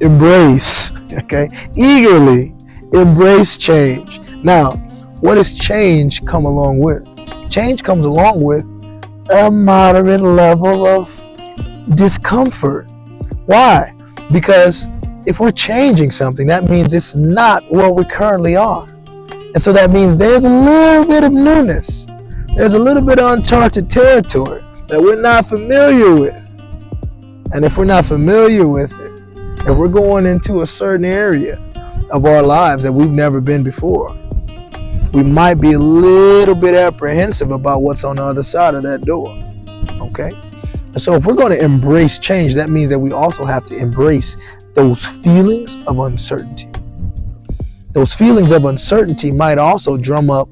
embrace, okay? Eagerly embrace change. Now, what does change come along with? Change comes along with a moderate level of discomfort. Why? Because if we're changing something, that means it's not what we currently are. And so that means there's a little bit of newness. There's a little bit of uncharted territory that we're not familiar with. And if we're not familiar with it, if we're going into a certain area of our lives that we've never been before, we might be a little bit apprehensive about what's on the other side of that door. Okay? And so if we're going to embrace change, that means that we also have to embrace those feelings of uncertainty. Those feelings of uncertainty might also drum up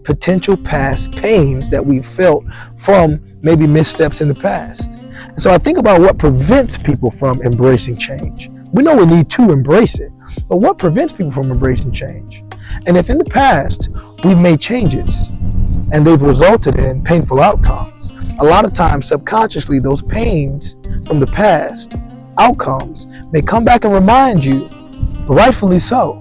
potential past pains that we felt from maybe missteps in the past. And so I think about what prevents people from embracing change. We know we need to embrace it, but what prevents people from embracing change? And if in the past we've made changes and they've resulted in painful outcomes, a lot of times subconsciously those pains from the past outcomes may come back and remind you, rightfully so.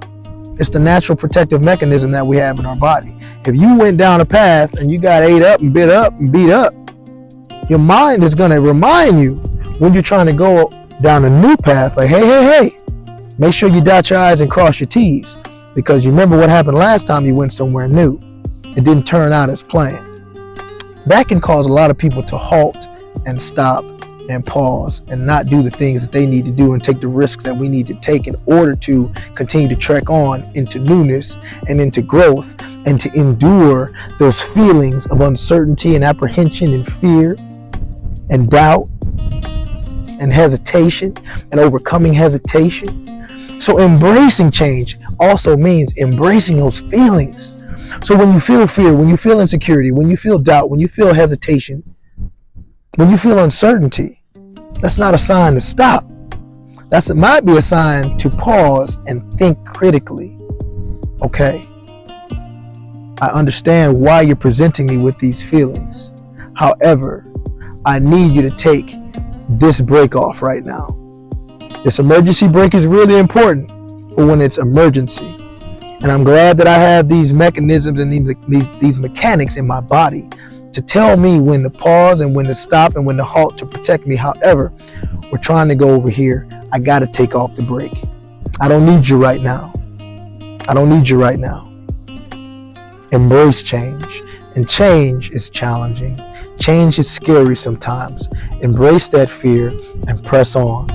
It's the natural protective mechanism that we have in our body. If you went down a path and you got ate up and bit up and beat up, your mind is going to remind you when you're trying to go down a new path, like, hey, make sure you dot your I's and cross your T's, because you remember what happened last time you went somewhere new. It didn't turn out as planned. That can cause a lot of people to halt and stop and pause and not do the things that they need to do and take the risks that we need to take in order to continue to trek on into newness and into growth and to endure those feelings of uncertainty and apprehension and fear and doubt and hesitation and overcoming hesitation. So embracing change also means embracing those feelings. So when you feel fear, when you feel insecurity, when you feel doubt, when you feel hesitation, when you feel uncertainty, that's not a sign to stop. It might be a sign to pause and think critically. Okay, I understand why you're presenting me with these feelings. However, I need you to take this break off right now. This emergency break is really important for when it's emergency. And I'm glad that I have these mechanisms and these mechanics in my body to tell me when to pause and when to stop and when to halt to protect me. However, we're trying to go over here. I got to take off the brake. I don't need you right now. I don't need you right now. Embrace change. And change is challenging. Change is scary sometimes. Embrace that fear and press on.